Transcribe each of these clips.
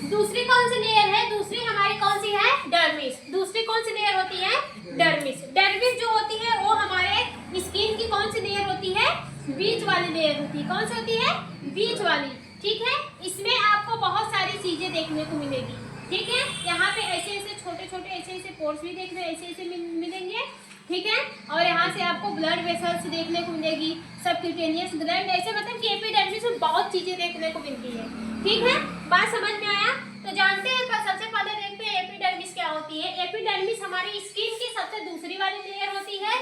दूसरी कौन सी लेयर है? दूसरी हमारी कौन सी है? डर्मिस। दूसरी कौन सी लेयर होती है? डर्मिस। डर्मिस जो होती है वो हमारे स्किन की कौन सी लेयर होती है? बीच वाली लेयर होती है। कौन सी होती है? बीच वाली। ठीक है, इसमें आपको बहुत सारी चीजें देखने को मिलेगी। ठीक है, यहाँ पे ऐसे ऐसे छोटे छोटे ऐसे ऐसे पोर्स भी देखने ऐसे ऐसे मिलेंगे। ठीक है, और यहाँ से आपको ब्लड वेसल्स देखने को मिलेगी, सबक्यूटेनियस ग्लैंड, ऐसे मतलब कि एपिडर्मिस में बहुत चीजें देखने को मिलती है। ठीक है, बात समझ में आया? तो जानते हैं, सबसे पहले देखते हैं एपिडर्मिस क्या होती है। एपिडर्मिस हमारी स्किन की सबसे दूसरी वाली लेयर होती है।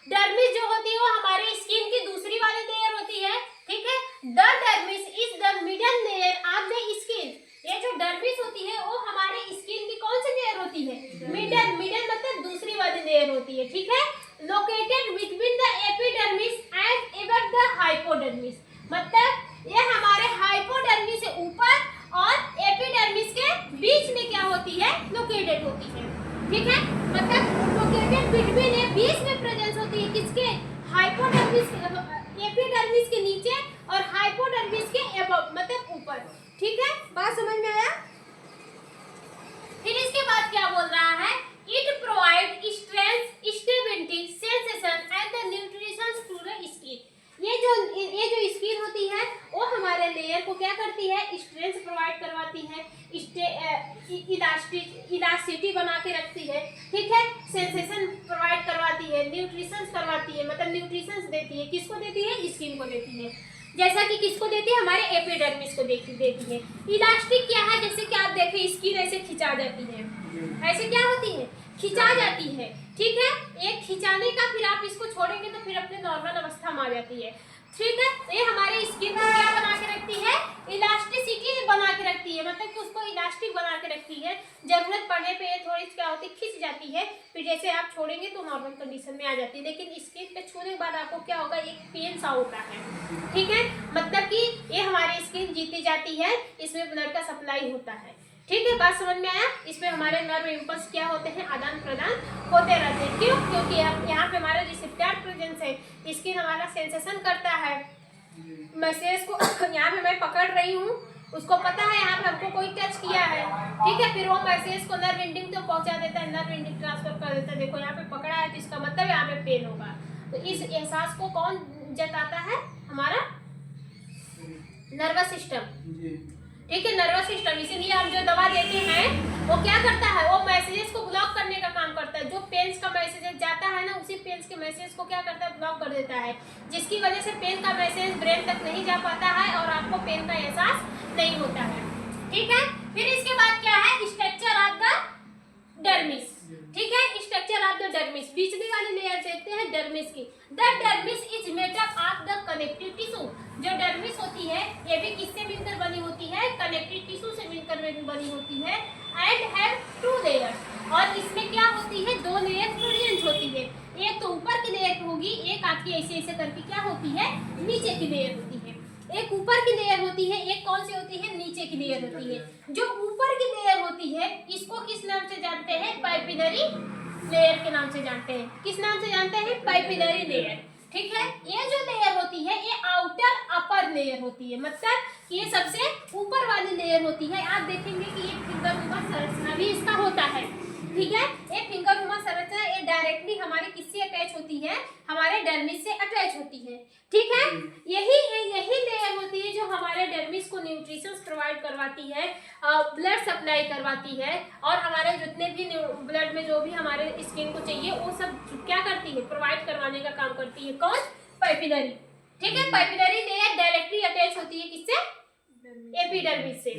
डर्मिस जो होती है वो हमारे स्किन की दूसरी वाली लेयर होती है। ठीक है, the dermis is the middle layer of the skin. ये जो डर्मिस होती है वो हमारे स्किन की कौन सी लेयर होती है? मिडल। मिडल मतलब दूसरी वाली लेयर होती है। ठीक है, located between the epidermis and above the hypodermis, मतलब ये हमारे हाइपोडर्मिस से ऊपर और एपिडर्मिस के बीच में क्या होती है? लोकेटेड होती है। ठीक है, मतलब लोकेटेड बिटवीन, ये बीच में प्रेजेंस होती है किसके? हाइपोडर्मिस, एपिडर्मिस के नीचे और हाइपोडर्मिस के अबव मतलब ऊपर। ठीक है, बात समझ में आया? फिर इसके बाद क्या बोल रहा है? It provide strength, stability, sensation and the nutrition to the skin. ये जो स्किन होती है वो हमारे लेयर को क्या करती है? स्ट्रेंथ प्रोवाइड करवाती है, इलास्टिसिटी बना के रखती है। ठीक है, सेंसेशन प्रोवाइड करवाती है, न्यूट्रिशन करवाती है, मतलब न्यूट्रिशन देती है। किसको देती है? स्किन को देती है। जैसा कि किसको देती है? हमारे एपिडर्मिस को देती है। इलास्टिक क्या है? जैसे कि आप देखें स्किन ऐसे खिंचा जाती है, ऐसे क्या होती है? खिंचा जाती है। ठीक है, एक खिंचाने का, फिर आप इसको छोड़ेंगे तो फिर अपने नॉर्मल अवस्था में आ जाती है। ठीक है, ये हमारे स्किन को क्या बना के रखती है? इलास्टिसिटी बना के रखती है, मतलब कि उसको इलास्टिक बना के रखती है। जरूरत पड़ने पे थोड़ी क्या होती है? खिंच जाती है, फिर जैसे आप छोड़ेंगे तो नॉर्मल कंडीशन में आ जाती है। लेकिन स्किन पे छूने के बाद आपको क्या होगा? एक पेन सा होता है। ठीक है, मतलब कि ये हमारी स्किन जीती जाती है, इसमें ब्लड का सप्लाई होता है। ठीक है, बात समझ में आया? इसमें हमारे नर्व इम्पल्स क्या होते हैं? आदान प्रदान होते रहते हैं। क्यों? क्योंकि यहाँ पे हमारा रिसेप्टर प्रेजेंस है, स्किन हमारा सेंसेशन करता है मैसेज को। यहाँ पे मैं पकड़ रही हूँ, उसको पता है यहाँ पे हमको कोई टच किया है। ठीक है, फिर वो मैसेज को नर्व एंडिंग तक पहुँचा देता है, नर्व एंडिंग ट्रांसफर कर देता है। देखो यहाँ पे पकड़ा है तो इसका मतलब यहाँ पे पेन होगा। तो इस एहसास को कौन जताता है? हमारा नर्वस सिस्टम। ठीक है, नर्वस सिस्टम। इसीलिए हम जो दवा देते हैं वो क्या करता है? वो मैसेजेस को ब्लॉक करने का काम करता है। जो पेन्स का मैसेज जाता है ना, उसी पेन्स के मैसेज को क्या करता है? ब्लॉक कर देता है, जिसकी वजह से पेन का मैसेज ब्रेन तक नहीं जा पाता है और आपको पेन का एहसास नहीं होता है। ठीक है, फिर इसके बाद क्या है? Structure of the dermis. ठीक है, स्ट्रक्चर ऑफ द डर्मिस, पिछली वाली लेयर देखते हैं डर्मिस की। The dermis is made up of the connective tissue. जो डर्मिस होती है ये भी किससे मिलकर बनी होती है? कनेक्टिव टिश्यू से मिलकर बनी होती है। एंड हैव 2 लेयर्स, और इसमें क्या होती है? 2 लेयर प्रेजेंट होती है। एक तो ऊपर की लेयर होगी, एक आपकी ऐसे ऐसे करके क्या होती है? नीचे की लेयर होती है। एक ऊपर की लेयर होती है, एक कौन सी होती है? नीचे की लेयर होती है। जो ऊपर की लेयर होती है इसको किस नाम से जानते हैं? पाइपिलरी लेयर के नाम से जानते हैं। किस नाम से जानते हैं? पाइपिलरी लेयर। ठीक है, ये जो लेयर होती है ये आउटर अपर लेयर होती है, मतलब ये सबसे ऊपर वाली लेयर होती है। आप देखेंगे कि ये फिंगरनुमा संरचना भी इसका होता है। ठीक है, ये फिंगरनुमा संरचना ये डायरेक्टली हमारे किससे अटैच होती है? हमारे डर्मिस से अटैच होती है। ठीक है, यही लेयर होती है जो हमारे डर्मिस को न्यूट्रिशन प्रोवाइड करवाती है, ब्लड सप्लाई करवाती है, और हमारे जितने भी ब्लड में जो भी हमारे स्किन को चाहिए वो सब क्या करती है? प्रोवाइड करवाने का काम करती है। कौन? पाइपिलरी। ठीक है, पाइपिलरी लेयर डायरेक्टली अटैच होती है किससे? एपिडर्मिस से।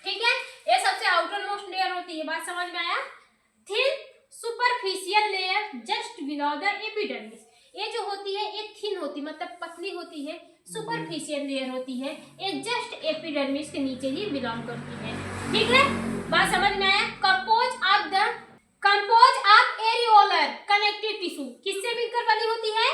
ठीक है, ये सबसे आउटर मोस्ट लेयर होती है। बात समझ में आया? Thin superficial layer just below the epidermis. ये जो होती है ये थिन होती, मतलब पतली होती है, सुपरफिशियल लेयर होती है, ये जस्ट एपिडर्मिस के नीचे ही बिलोंग करती है। ठीक है, बात समझ में आया? Compose of areolar connective tissue किससे मिलकर बनी होती है?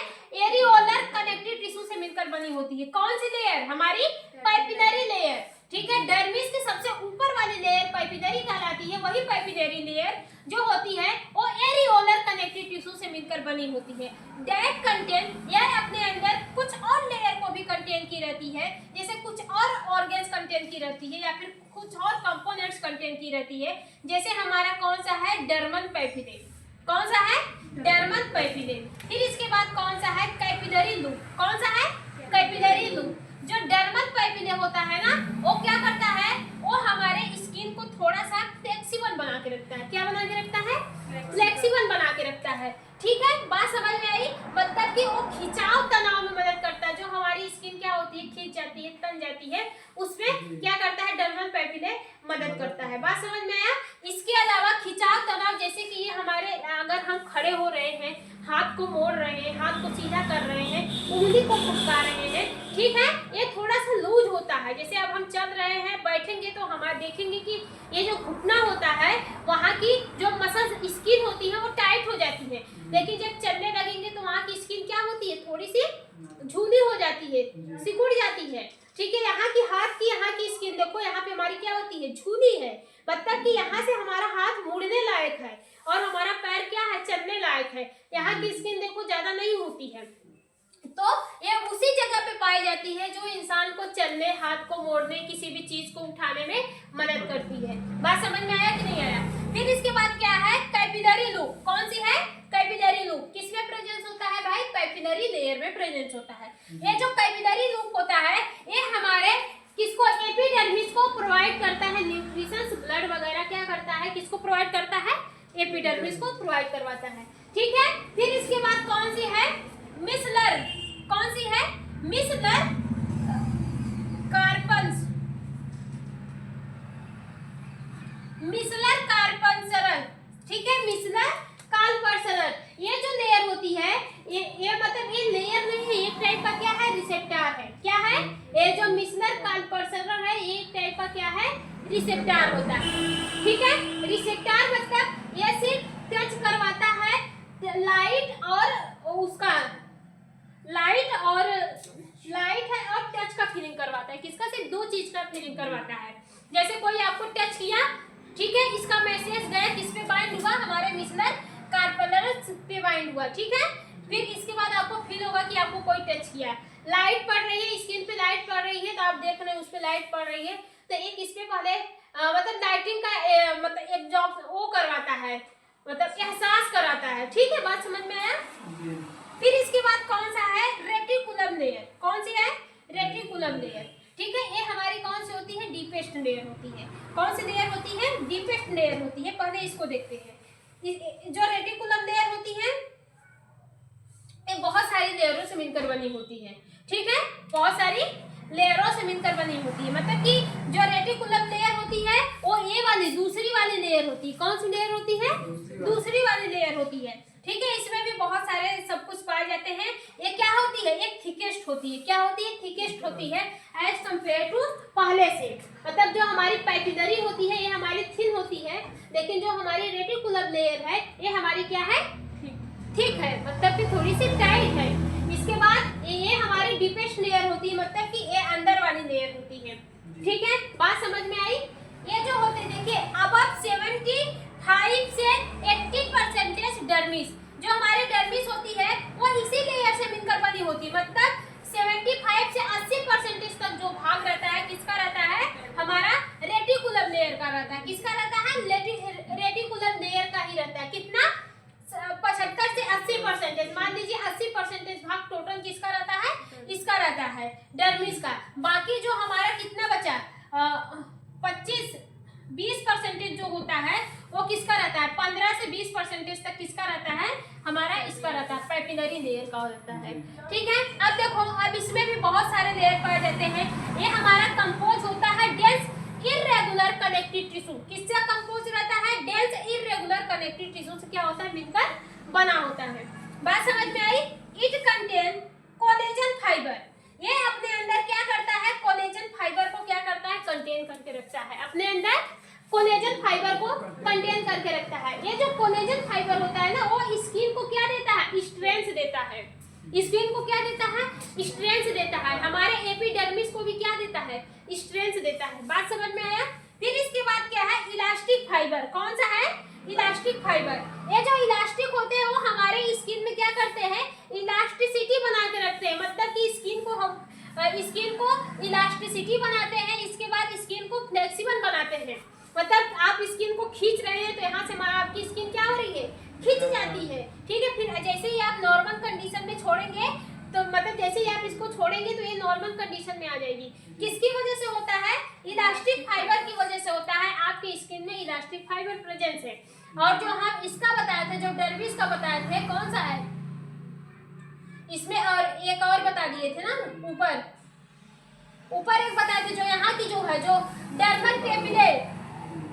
एरियोलर कनेक्टिव टिश्यू से मिलकर बनी होती है। कौन सी लेयर? हमारी पाइपिलरी लेयर। ठीक है। डर्मिस के सबसे ऊपर वाली लेयर पाइपिलरी कहलाती है। वही पाइपिलरी लेयर जो होती है वो एरियोलर कनेक्टिव टिश्यू से मिलकर बनी होती है। दैट कंटेन, यह अपने अंदर कुछ और लेयर को भी कंटेन की रहती है, जैसे कुछ और ऑर्गन्स कंटेन की रहती है या फिर कुछ और कंपोनेंट्स कंटेन की रहती है। जैसे हमारा कौन सा है, डर्मल पाइपिले। कौन सा है, डर्मल पाइपिले। फिर इसके बाद कौन सा है, कैपिलरी लूप। कौन सा है, कैपिलरी लूप। जो डर्मल पाइपिले होता है ना, वो क्या करता है, वो हमारे स्किन को थोड़ा सा फ्लेक्सिबल बना के रखता है। क्या बना के रखता है, फ्लेक्सिबल बना के रखता है। ठीक है, बात समझ में आई। मतलब कि वो खिंचाव तनाव में मदद करता है। जो हमारी स्किन क्या होती है, खींच जाती है, तन जाती है, उसमें क्या करता है, डर्मल पाइपिले मदद करता है। बात समझ में आया। इसके अलावा खिंचाव तनाव, जैसे कि ये हमारे, अगर हम खड़े हो रहे हैं, हाथ को मोड़ रहे हैं, हाथ को सीधा कर रहे हैं, उंगली को फुसका रहे हैं, ठीक है, ये थोड़ा सा लूज होता है। जैसे अब हम चल रहे हैं, बैठेंगे तो हम देखेंगे कि ये जो घुटना होता है, वहाँ की जो मसल्स, स्किन होती है, वो टाइट हो जाती है। लेकिन जब चलने लगेंगे तो वहाँ की स्किन क्या होती है, थोड़ी सी झूली हो जाती है, सिकुड़ जाती है। ठीक है, यहाँ की हाथ की, यहाँ की स्किन देखो, यहाँ पे हमारी क्या होती है, झूली है। मतलब कि यहाँ से हमारा हाथ मुड़ने लायक है और हमारा पैर क्या है, चलने लायक है। यहाँ की स्किन देखो ज्यादा नहीं होती है। तो ये उसी जगह पे पाई जाती है जो इंसान को चलने, हाथ को मोड़ने, किसी भी चीज को उठाने में मदद करती है। बात समझ में आया कि नहीं आया। फिर इसके बाद क्या है, कैपिलरी लूप। कौन सी है, कैपिलरी लूप। किसमें प्रेजेंस होता है भाई, कैपिलरी लेयर में प्रेजेंस होता है। ये जो कैपिलरी लूप होता है, ये हमारे किसको, एपिडर्मिस को प्रोवाइड करता है न्यूट्रिशंस, ब्लड वगैरह क्या करता है, किसको प्रोवाइड करता है, एपिडर्मिस को प्रोवाइड करवाता है। ठीक है, फिर इसके बाद कौन सी है, मिसलर। कौन सी है, मिसलर कार्पल्स, मिसलर कार्पल्सरल। ठीक है, मिसलर कार्पल्सरल। ये जो लेयर होती है, ये मतलब ये लेयर नहीं है, एक टाइप का क्या है, रिसेप्टर है। क्या है, ये जो मिसलर कार्पल्सरल है, ये एक टाइप का क्या है, रिसेप्टर होता है। ठीक है, रिसेप्टर मतलब ये सिर्फ टच करवाता है लाइट और उसका, लाइट है और टच का फीलिंग करवाता है। किसका, सिर्फ दो चीज का फीलिंग करवाता है। जैसे कोई आपको टच किया, ठीक है, इसका मैसेज गया, किस पे बाइंड हुआ, हमारे मिसलर कार्पल्सरल पे बाइंड हुआ। ठीक है, फिर इसके बाद आपको फील होगा कि आपको कोई टच किया। लाइट पड़ रही है, स्किन पे लाइट पड़ रही है, तो आप देख रहे हैं उस पे लाइट पड़ रही है, तो एक इस पे पहले मतलब लाइटिंग का मतलब एक जॉब वो करवाता है, मतलब एहसास कराता है। ठीक है, बात समझ में आया। फिर इसके बाद कौन सा है, रेटिकुलम लेयर। कौन सी है, रेटिकुलम लेयर। ठीक है, ये हमारी कौन सी होती है, डीपेस्ट लेयर होती है। कौन सी लेयर होती है, डीपेस्ट लेयर होती है। पहले इसको देखते हैं। जो रेटिकुलम लेयर होती है, ये बहुत सारी लेयरों से मिलकर बनी होती है। ठीक है, बहुत सारी लेयरों से मिलकर बनी होती है। मतलब कि जो रेटिकुलम लेयर होती है, वो ये वाली दूसरी वाली लेयर होती है। कौन सी लेयर होती है, दूसरी वाली लेयर होती है। ठीक है, इसमें भी बहुत सारे सब कुछ पाए जाते हैं। ये क्या होती है, एक थिकेस्ट होती है। क्या होती है, थिकेस्ट होती है एज कम्पेयर टू पहले से। मतलब जो हमारी पैपिलरी होती है, ये हमारी थिन होती है, लेकिन जो हमारी रेटिकुलम लेयर है, ये हमारी क्या है, थिक है, मतलब कि थोड़ी सी टाइट है। इसके बाद ये हमारी डीपेस्ट लेयर होती है, मतलब कि ये अंदर वाली लेयर होती है। ठीक है, बात समझ में आई। ये जो होते हैं, देखिए, अब 75 से 80% डर्मिस, जो हमारे डर्मिस होती है, वो इसी लेयर से मिलकर बनी होती है। मतलब 75 से 80% तक जो भाग रहता है, किसका रहता है, हमारा रेटिकुलम लेयर का रहता है। किसका रहता है, रेटिकुलम लेयर का ही रहता है। कितना, 75 से 80%। मान लीजिए 80% भाग टोटल किसका रहता है, इसका रहता है, डर्मिस का। बाकी जो हमारा कितना बचा, 25-20% जो होता है, वो किसका रहता है, 15 से 20% तक किसका रहता है, हमारा इसका रहता है, पैपिलरी लेयर का रहता है। ठीक है, अब देखो, अब इसमें भी बहुत सारे लेयर पाए जाते हैं। ये हमारा कंपोज होता है डेंस इर्रेगुलर कनेक्टिव टिश्यू। किससे कंपोज रहता है, डेंस इर्रेगुलर कनेक्टिव टिश्यू से क्या होता है, मिलकर बना होता है। बात समझ में आई। It contain collagen fibre. ये अपने अंदर क्या करता है, कोलेजन फाइबर को क्या करता है, कंटेन करके रखता है। अपने अंदर कोलेजन फाइबर को कंटेन करके रखता है। ये जो कोलेजन फाइबर होता है ना, वो स्किन को क्या देता है, स्ट्रेंथ देता है। स्किन को क्या देता है, स्ट्रेंथ देता है। हमारे एपिडर्मिस को भी क्या देता है, स्ट्रेंथ देता देता है। बात समझ में आया? फिर इसके बाद क्या है, इलास्टिक फाइबर। कौन सा है? Elastic fibre. ये जो इलास्टिक होते हैं वो हमारे स्किन में क्या करते हैं, इलास्टिसिटी बना के रखते हैं। मतलब कि स्किन को इलास्टिसिटी बनाते हैं। इसके बाद स्किन को फ्लेक्सिबल बनाते हैं। मतलब आप स्किन को खींच रहे हैं तो यहाँ से आपकी स्किन क्या हो रही है, खिंच जाती है। ठीक है, फिर जैसे ही आप नॉर्मल कंडीशन में छोड़ेंगे तो मतलब जैसे ही आप इसको छोड़ेंगे तो ये नॉर्मल कंडीशन में आ जाएगी। किसकी वजह से होता है? इलास्टिक फाइबर की वजह से होता है। आपकी स्किन में इलास्टिक फाइबर प्रेजेंस है। और जो हम इसका बताए थे, जो डर्मिस का बताए थे, कौन सा है इसमें, और एक और बता दिए थे ना, ऊपर एक बताए थे, जो यहाँ की जो है, जो डर्मल पेपिले,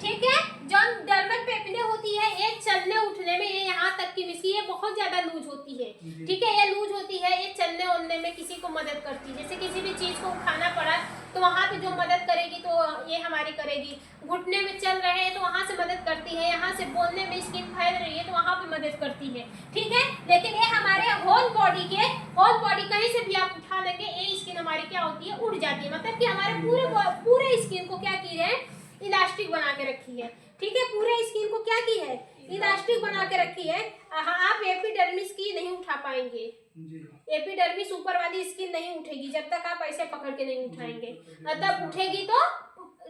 ठीक है, जो डर्मल पेपिले होती है, ये चलने उठने में, ये यहाँ तक की मिसकी, ये बहुत ज्यादा लूज होती है। ठीक है, ये लूज होती है, ये चलने उठने में किसी को मदद करती है। जैसे किसी भी चीज को उठाना पड़ा तो वहाँ पे जो मदद करेगी तो ये हमारी करेगी। घुटने में चल रहे हैं तो वहाँ से मदद करती है। यहाँ से बोलने में स्किन फैल रही है तो वहाँ पे मदद करती है। ठीक है, लेकिन ये हमारे होल बॉडी कहीं से भी आप उठा लेंगे, ये स्किन हमारी क्या होती है, उड़ जाती है। मतलब कि हमारे पूरे स्किन को क्या की है, इलास्टिक बना के रखी है। ठीक है, पूरे स्किन को क्या की है, इलास्टिक बना के रखी है। आप एपिडर्मिस की नहीं उठा पाएंगे। एपिडर्मिस ऊपर वाली स्किन नहीं उठेगी जब तक आप ऐसे पकड़ के नहीं उठाएंगे। तब उठेगी तो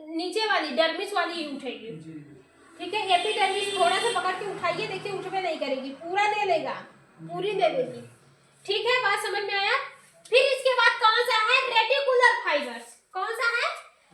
नीचे वाली डर्मिस वाली ही उठेगी। ठीक है, एपिडर्मिस थोड़ा सा पकड़ के उठाइए, देखिए उठवे नहीं करेगी, पूरा ले लेगा, पूरी ले लेगी। ठीक है, बात समझ में आया? फिर इसके बाद कौन सा है, रेटिकुलर फाइबर्स। कौन सा है,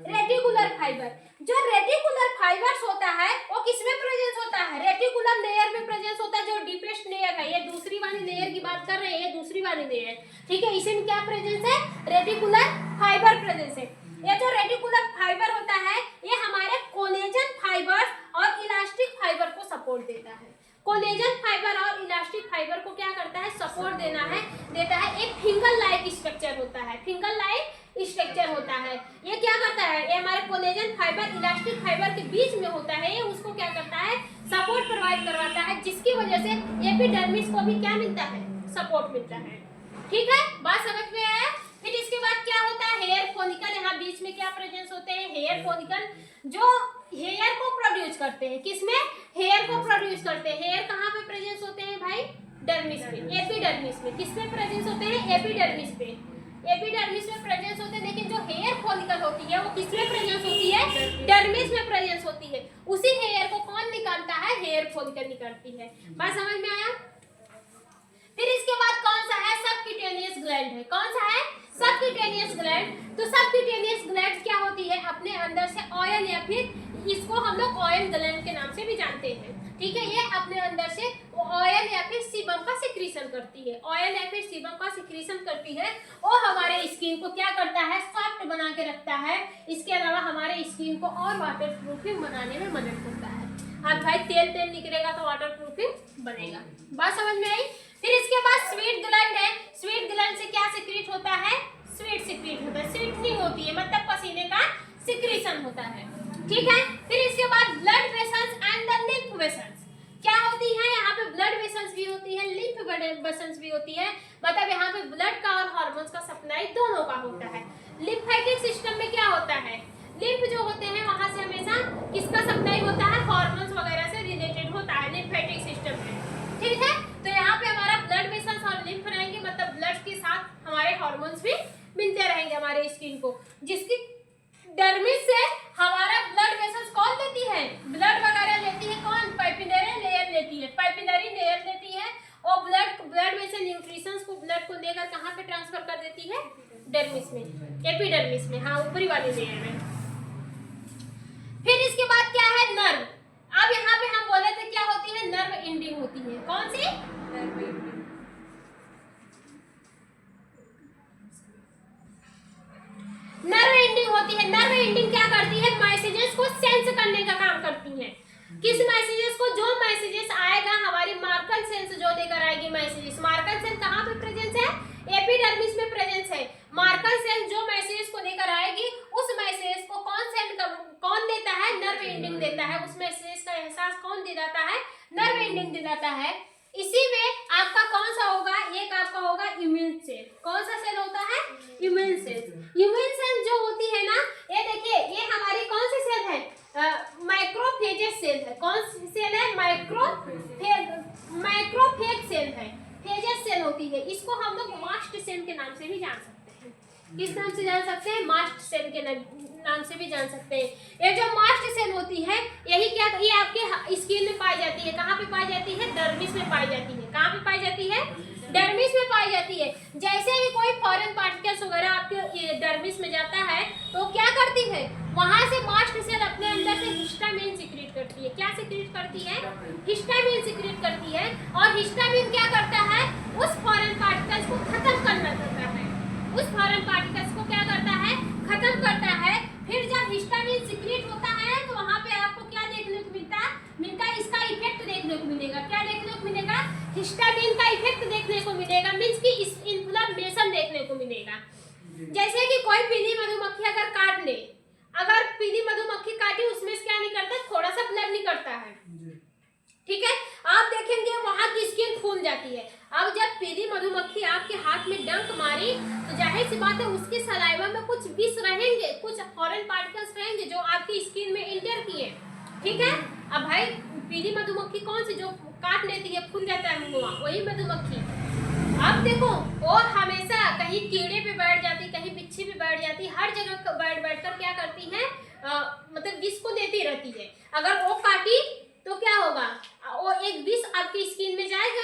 रेटिकुलर फाइबर। जो रेटिकुलर फाइबर्स होता है वो किसमें प्रेजेंस होता है, रेटिकुलर लेयर में प्रेजेंस होता है। जो डीपेस्ट लेयर है, ये दूसरी वाली लेयर की बात कर रहे हैं, ये दूसरी वाली लेयर। ठीक है, इसमें क्या प्रेजेंस है, रेटिकुलर फाइबर प्रेजेंस है। ये जो रेटिकुलर फाइबर होता है ये हमारे कोलेजन फाइबर और इलास्टिक फाइबर को सपोर्ट देता है। कोलेजन फाइबर और इलास्टिक फाइबर को क्या करता है, सपोर्ट देता है। एक फिंगर लाइक स्ट्रक्चर होता है, फिंगर लाइक स्ट्रक्चर होता है। ये क्या करता है, ये हमारे कोलेजन फाइबर इलास्टिक फाइबर के बीच में होता है। ये उसको क्या करता है, सपोर्ट प्रोवाइड करवाता है, जिसकी वजह से एपिडर्मिस को भी क्या मिलता है, सपोर्ट मिलता है। ठीक है, बात समझ में आया? फिर इसके बाद क्या होता है, हेयर फॉलिकल। यहाँ बीच में क्या प्रेजेंस होते हैं, हेयर फॉलिकल, जो हेयर को प्रोड्यूस करते हैं। किसमें, हेयर को प्रोड्यूस करते हैं। हेयर कहाँ पे प्रेजेंस होते हैं भाई, डर्मिस पे, एपिडर्मिस में। किसमें प्रेजेंस होते हैं, एपिडर्मिस पे, एपिडर्मिस में प्रेजेंस होते हैं। लेकिन जो हेयर फॉलिकल होती है वो किसमें प्रेजेंस होती है, डर्मिस में प्रेजेंस होती है। उसी हेयर को कौन निकालता है, हेयर फॉलिकल निकालती है। बात समझ में आया? फिर इसके बाद कौन सा है, सबक्यूटेनियस ग्लैंड है। कौन सा है, सबक्यूटेनियस ग्लैंड। तो सबक्यूटेनियस ग्लैंड क्या होती है, अपने अंदर से ऑयल, या फिर इसको हम लोग ऑयल ग्लैंड के नाम से भी जानते हैं। ठीक है, ये अपने अंदर से ऑयल या फिर सीबम का सिक्रीशन करती है। ऑयल या फिर सीबम का सिक्रीशन करती है और हमारे स्किन को क्या करता है, सॉफ्ट बना के रखता है। इसके अलावा हमारे स्किन को और वाटर प्रूफिंग बनाने में मदद करता है। अब भाई तेल निकलेगा तो वाटर प्रूफिंग बनेगा। बात समझ में आई? फिर इसके बाद स्वीट ग्लैंड है। स्वीट ग्लैंड से क्या सिक्रीट होता है, स्वीट सिक्रीट होता है। स्वीटनिंग होती है, मतलब पसीने का सिक्रीशन होता है। ठीक है, फिर इसके बाद blood vessels and the lymph vessels क्या होती है, यहाँ पे ब्लड वेसल्स भी होती है, लिम्फ वेसल्स भी होती है। मतलब यहाँ पे ब्लड का और हार्मोन्स का सप्लाई दोनों का होता है। लिम्फेटिक सिस्टम में क्या होता है, लिम्फ जो होते हैं वहां से हमेशा किसका सप्लाई होता है, हार्मोन्स वगैरह से रिलेटेड होता है लिम्फेटिक सिस्टम में। ठीक है, तो यहाँ पे हमारा ब्लड वेसल्स और लिम्फ रहेंगे, मतलब ब्लड के साथ हमारे हार्मोन्स भी मिलते रहेंगे हमारे स्किन को। जिसकी डर्मिस से हमारा ब्लड वेसल्स कौन लेती है, ब्लड वगैरह लेती है कौन, पाइपिलरी लेयर लेती है, पाइपिलरी लेयर लेती है। और ब्लड में से न्यूट्रिशंस को, ब्लड को लेकर कहाँ पे ट्रांसफर कर देती है, डर्मिस में, एपिडर्मिस में, हाँ ऊपरी वाली लेयर में। फिर इसके बाद क्या है, नर्व। अब यहाँ पे हम बोले थे क्या होती है, नर्व एंडिंग होती है। कौन सी, नर्व एंडिंग होती है। नर्व एंडिंग क्या करती है, मैसेजेस को सेंस करने का काम करती है। किस मैसेजेस को, जो मैसेजेस आएगा हमारी मार्कर सेल्स जो लेकर आएगी मैसेजेस। मार्कर सेल कहाँ पे प्रेजेंस है, एपिडर्मिस में प्रेजेंस है। मार्कर सेल जो मैसेजेस को लेकर आएगी उस मैसेज को कौन देता है, नर्व एंडिंग देता है। उस मैसेज का एहसास कौन दिलाता है, नर्व एंडिंग दिलाता है। इसी में आपका कौन सा होगा, एक आपका होगा इम्यून सेल। कौन सा सेल होता है, इम्यून सेल। इम्यून सेल जो होती है ना, ये देखिए, ये हमारे किस नाम से जान सकते हैं? मास्ट सेल के नाम से भी जान सकते हैं। ये जो मास्ट सेल होती है यही क्या, ये आपके स्किन में पाई जाती है। कहाँ पे पाई जाती है? डर्मिस में पाई जाती है। कहाँ पे पाई जाती है? डर्मिस में पाई जाती है। जैसे ही कोई फॉरेन पार्टिकल्स वगैरह आपके डर्मिस में जाता है तो क्या करती है, वहां से मास्ट सेल अपने अंदर से हिस्टामिन सिक्रीट करती है। क्या सिक्रीट करती है? हिस्टामिन सिक्रीट करती है। और हिस्टामिन क्या करता है? उस फॉरेन पार्टिकल्स को खत्म करना चाहता है। उस फॉरेन पार्टिकल्स को क्या करता है? खत्म करता है। फिर जब हिस्टामिन सिक्रीट होता है तो वहां पे आपको क्या देखने को मिलता है? इसका इफेक्ट देखने को मिलेगा। क्या देखने को मिलेगा? हिस्टामिन का इफेक्ट देखने को मिलेगा। मींस की इन्फ्लेमेशन देखने को मिलेगा। जैसे कि कोई पीली मधुमक्खी अगर काट ले, अगर पीली मधुमक्खी काटी उसमें से क्या निकलता है? थोड़ा सा ब्लड निकलता है, ठीक है। आप देखेंगे वहां की स्किन फूल जाती है। अब जब पीली मधुमक्खी आपके हाथ में डंक मारी तो जाहिर सी बात है उसके सलाइवा में कुछ विष रहेंगे, कुछ फॉरेन पार्टिकल्स रहेंगे जो आपकी स्किन में इंटर किए, ठीक है। अब भाई पीली मधुमक्खी कौन सी जो काट लेती है, फूल जाता है मुंह, वही मधुमक्खी। अब देखो वो हमेशा कहीं कीड़े पे बैठ जाती, कहीं बिच्छी पे बैठ जाती, हर जगह बैठ कर क्या करती है, मतलब विष को देती रहती है। अगर वो काटी तो क्या होगा? वो एक विष आपकी स्किन में जाएगा,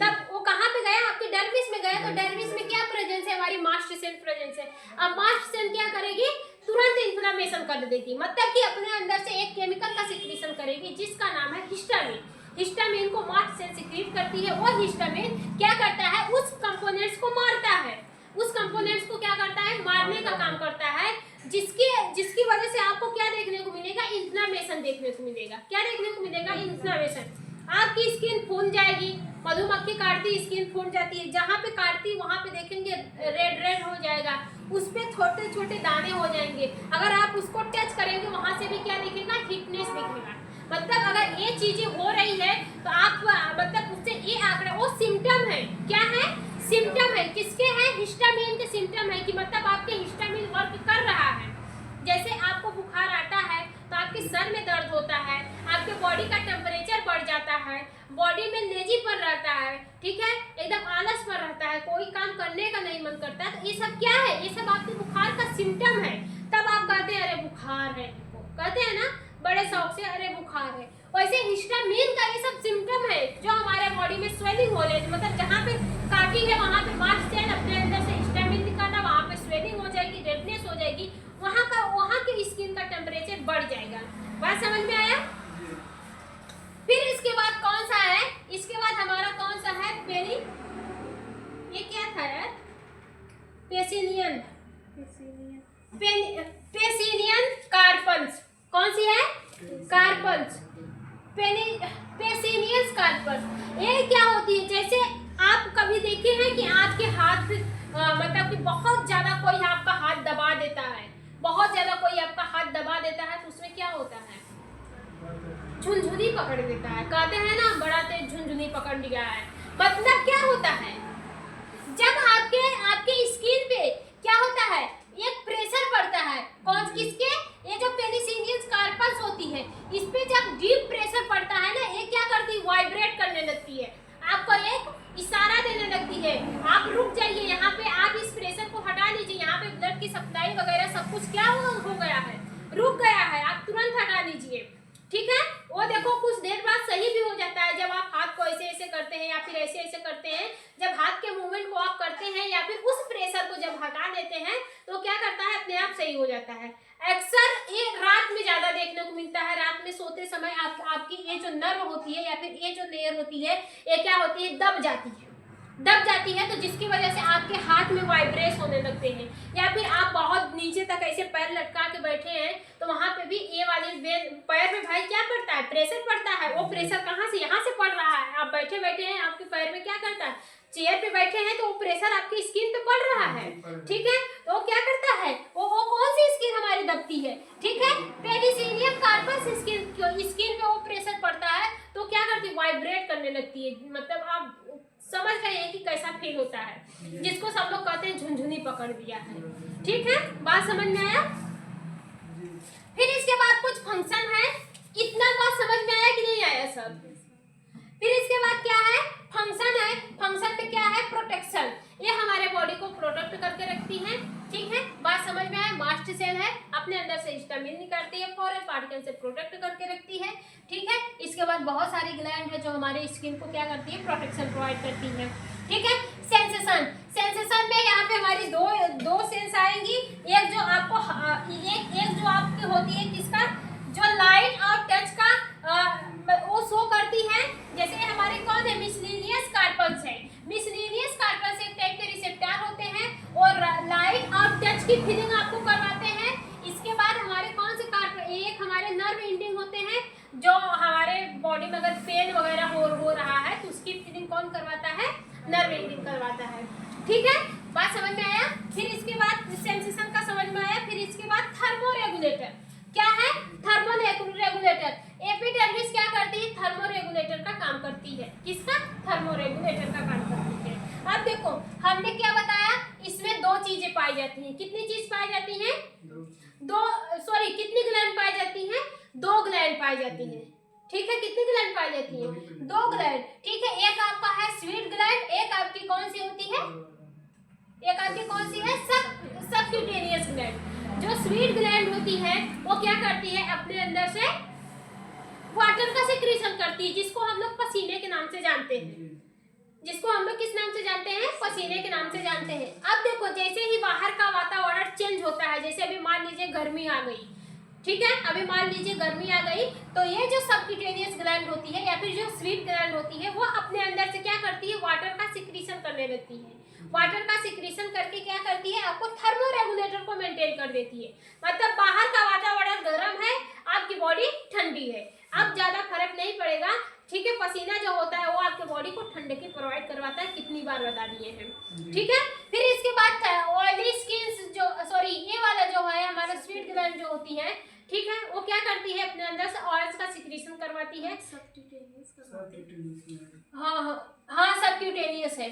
तब वो कहाँ पे गया? आपके डर्मिस में गया। तो डर्मिस में क्या प्रेजेंस है? हमारी मास्ट सेल प्रेजेंस है। अब मास्ट सेल क्या करेगी? तुरंत इन्फ्लेमेशन कर देगी, मतलब कि अपने अंदर से एक केमिकल का सिक्रीशन करेगी जिसका नाम है हिस्टामिन। हिस्टामिन को मास्ट सेल सिक्रीट करती है। और हिस्टामिन क्या करता है? उस कंपोनेंट्स को मारता है। उस कंपोनेंट्स को क्या करता है? मारने का काम करता है, जिसकी वजह से आपको क्या देखने को मिलेगा? इन्फ्लेमेशन देखने को मिलेगा। क्या देखने को मिलेगा? इन्फ्लेमेशन। आपकी स्किन फूल जाएगी। मधुमक्खी काटती स्किन फूल जाती है, जहाँ पे काटती वहाँ पे देखेंगे रेड हो जाएगा, उस पे छोटे छोटे दाने हो जाएंगे। अगर आप उसको टच करेंगे वहाँ से भी क्या दिखेगा? हिटनेस दिखेगा। मतलब अगर ये चीजें हो रही है तो आप मतलब उससे ये आंकड़ा, वो सिम्टम है। क्या है? सिम्टम है। किसके हैं? हिस्टामिन के सिम्टम है कि मतलब आपके हिस्टामिन वर्क कर रहा है। जैसे आपको बुखार आता है तो आपके सर में दर्द होता है, आपके बॉडी का टेम्परेचर बढ़ जाता है, बॉडी में लेजीपन रहता है, ठीक है, एकदम आलस पर रहता है, कोई काम करने का नहीं मन करता है। तो ये सब क्या है? ये सब आपके बुखार का सिम्टम है। तब आप कहते हैं अरे बुखार है, कहते हैं ना बड़े शौक से, अरे बुखार है। वैसे हिस्टामिन का ये सब सिम्टम है जो हमारे बॉडी में स्वेलिंग हो रही है, मतलब जहाँ पे काटी है वहाँ पे मास्ट सेल अपने अंदर से हिस्टामिन निकाला, वहाँ पे स्वेलिंग हो जाएगी, रेडनेस हो जाएगी, वहाँ के स्किन का टेम्परेचर बढ़ जाएगा। बात समझ में आया? फिर इसके बाद कौन सा है? इसके बाद हमारा कौन सा है? ये क्या था यार? पेसिनियन कार्पल्स। कौन सी है? कार्पल्स। पेसिनियस कार्पल्स। ये क्या होती है? जैसे आप कभी देखे हैं कि आपके हाथ मतलब कि बहुत ज्यादा कोई आपका हाथ दबा देता है, बहुत ज्यादा कोई आपका हाथ दबा देता है तो उसमें क्या होता है? झुनझुनी पकड़ देता है। कहते हैं ना बड़ा तेज झुनझुनी पकड़ लिया है। मतलब क्या होता है? जब आपके स्किन पे क्या होता है? एक प्रेशर पड़ता है। कौन किसके? ये जो पेनिसिलियस कार्पल्स होती है, इस पे जब डीप प्रेशर पड़ता है ना, ये क्या करती है? वाइब्रेट करने लगती है, आपको एक इशारा देने लगती है, आप रुक जाइए, यहाँ पे आप इस प्रेशर को हटा लीजिए, यहाँ पे ब्लड की सप्लाई वगैरह सब कुछ क्या हो गया है? रुक गया है, आप तुरंत हटा लीजिए, ठीक है। वो देखो कुछ देर बाद सही भी हो जाता है जब आप हाथ को ऐसे ऐसे करते हैं या फिर ऐसे ऐसे करते हैं। जब हाथ के मूवमेंट को आप करते हैं या फिर उस प्रेशर को जब हटा देते हैं तो क्या करता है? अपने आप सही हो जाता है। अक्सर ये रात में ज्यादा देखने को मिलता है। रात में सोते समय आपकी ये जो नर्व होती है या फिर ये जो लेयर होती है, ये क्या होती है? दब जाती है, तो जिसकी वजह से आपके हाथ में वाइब्रेट होने लगते हैं। या फिर आप बहुत नीचे तक ऐसे पैर लटका के बैठे हैं तो वहां पे भी ये वाली पैर में भाई क्या पड़ता है? प्रेशर पड़ता है। वो प्रेशर कहाँ से? यहाँ से पड़ रहा है। आप बैठे हैं, आपके पैर में क्या करता है? चेयर पे बैठे हैं तो वो प्रेशर आपकी स्किन पे पड़ रहा है, ठीक है। तो वो क्या करता है? वो कौन सी स्किन हमारी दबती है? ठीक है, पेनिसिलियम कार्पस स्किन पे वो प्रेशर पड़ता है तो क्या करती है? वाइब्रेट करने लगती है। मतलब आप समझ रहे हैं कि कैसा फील होता है, जिसको सब लोग कहते हैं झुनझुनी पकड़ दिया है, ठीक है। बात समझ में आया? फिर इसके बाद कुछ फंक्शन है। इतना बात समझ में आया कि नहीं आया सब? फिर इसके बाद क्या है? फंक्शन है, फंक्शन पे क्या है, प्रोटेक्शन, ये हमारे बॉडी को प्रोटेक्ट करके रखती है, ठीक है, बात समझ में आया। मास्ट सेल है, अपने अंदर से हिस्टामिन निकालती है, फॉरेन पार्टिकल से प्रोटेक्ट करके रखती है, ठीक है। इसके बाद बहुत सारी ग्लैंड है जो हमारे स्किन को क्या करती है, प्रोटेक्शन प्रोवाइड करती है, ठीक है। सेंसेशन, सेंसेशन में यहाँ पे हमारी दो सेंस आएंगी, एक जो आपको एक जो आपकी होती है किसका, जो लाइट और टच का वो शो करती है। जैसे हमारे कौन है, मिसलिनियस कार्पल्स है, मिसलिनियस कार्पल्स एक टाइप के रिसेप्टर होते हैं और लाइट और टच की फीलिंग आपको करवाते हैं। इसके बाद हमारे कौन से कार्पल, एक हमारे नर्व एंडिंग होते हैं जो हमारे बॉडी में अगर पेन वगैरह हो रहा है तो उसकी फीलिंग कौन करवाता है, नर्व एंडिंग करवाता है, ठीक है, बात समझ में आया। फिर इसके बाद सेंसेशन का समझ में आया। फिर इसके बाद थर्मो रेगुलेटर, क्या है, थर्मो रेगुलेटर। एपिडर्मिस क्या करती है, थर्मो रेगुलेटर का काम करती है, किसका, थर्मो रेगुलेटर का काम करती है। अब देखो हमने क्या बताया, इसमें दो चीजें पाई जाती हैं, कितनी चीज पाई जाती हैं, कितनी ग्लैंड पाई जाती हैं, दो ग्लैंड पाई जाती हैं, ठीक है, कितनी ग्लैंड पाई जाती है, दो ग्लैंड, ठीक है। एक आपका है स्वीट ग्लैंड, एक आपकी कौन सी होती है, एक आपकी कौन सी है, सबक्यूटेनियस ग्लैंड। जो स्वीट ग्लैंड होती है वो क्या करती है, अपने अंदर से वाटर का सिक्रीशन करती है, जिसको हम लोग पसीने के नाम से जानते हैं, जिसको हम लोग किस नाम से जानते हैं, पसीने के नाम से जानते हैं। अब देखो जैसे ही बाहर का वातावरण चेंज होता है, जैसे अभी मान लीजिए गर्मी आ गई, ठीक है, अभी मान लीजिए गर्मी आ गई, तो ये जो सबक्यूटेनियस ग्लैंड होती है या फिर जो स्वीट ग्लैंड होती है वो अपने अंदर से क्या करती है, वाटर का सिक्रीशन करने लगती है। वाटर का सिक्रीशन करके क्या करती है, आपको थर्मो रेगुलेटर को मेंटेन कर देती है। मतलब बाहर का वातावरण गर्म है, आपकी बॉडी ठंडी है, अब ज्यादा फर्क नहीं पड़ेगा, ठीक है। पसीना जो होता है वो आपके बॉडी को ठंडक प्रोवाइड करवाता है, कितनी बार बता दिए हैं, ठीक है। फिर इसके बाद ऑयली स्किन जो ये वाला जो है हमारा स्वीट ग्लैंड जो होती है, ठीक है, वो क्या करती है, अपने अंदर से ऑयल्स का सिक्रीशन करवाती है, हाँ सबक्यूटेनियस है,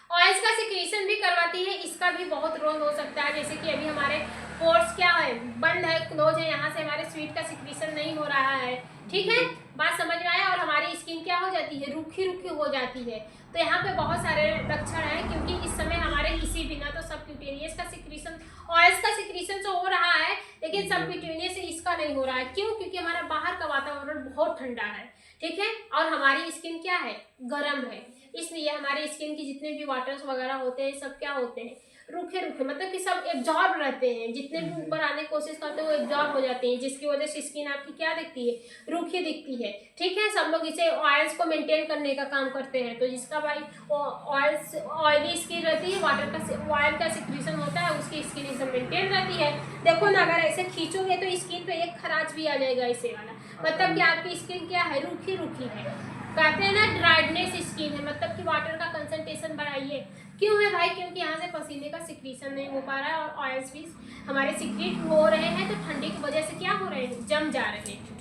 ऑयल्स का सिक्रीशन भी करवाती है। इसका भी बहुत रोल हो सकता है, जैसे कि अभी हमारे पोर्स क्या है, बंद है, क्लोज है, यहाँ से हमारे स्वीट का सिक्रीशन नहीं हो रहा है, ठीक है, बात समझ में आया। और हमारी स्किन क्या हो जाती है, रूखी हो जाती है। तो यहाँ पे बहुत सारे लक्षण हैं, क्योंकि इस समय हमारे इसी बिना तो सबक्यूटेनियस का सिक्रीशन, ऑयल्स का सिक्रीशन तो हो रहा है, लेकिन सबक्यूटेनियस से इसका नहीं हो रहा है। क्यों, क्योंकि हमारा बाहर का वातावरण बहुत ठंडा है, ठीक है, और हमारी स्किन क्या है, गर्म है, इसलिए हमारे स्किन की जितने भी वाटर्स वगैरह होते हैं सब क्या होते हैं, रूखे, मतलब कि सब एब्जॉर्ब रहते हैं, जितने भी ऊपर आने की कोशिश करते हैं वो एब्जॉर्ब हो जाते हैं, जिसकी वजह से स्किन आपकी क्या दिखती है, रूखी दिखती है, ठीक है। सब लोग इसे ऑयल्स को मेंटेन करने का काम करते हैं। तो जिसका भाई ऑयली स्किन रहती है, वाटर का ऑयल का सिक्रीशन होता है, उसकी स्किन एकदम मेंटेन रहती है। देखो ना, अगर ऐसे खींचोगे तो स्किन पे एक खराज भी आ जाएगा ऐसे वाला, मतलब कि आपकी स्किन क्या है, रूखी है। कहते हैं ना ड्राइडनेस स्किन है, मतलब कि वाटर का कंसंट्रेशन बढ़ाइए। क्यों है भाई, क्योंकि यहाँ से पसीने का सिक्रीशन नहीं हो पा रहा है और ऑयल्स भी हमारे सिक्रीट हो रहे हैं, तो ठंडी की वजह से क्या हो रहे हैं, जम जा रहे हैं,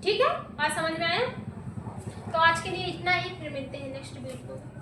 ठीक है, बात समझ में आया। तो आज के लिए इतना ही, फिर मिलते हैं नेक्स्ट वीडियो को।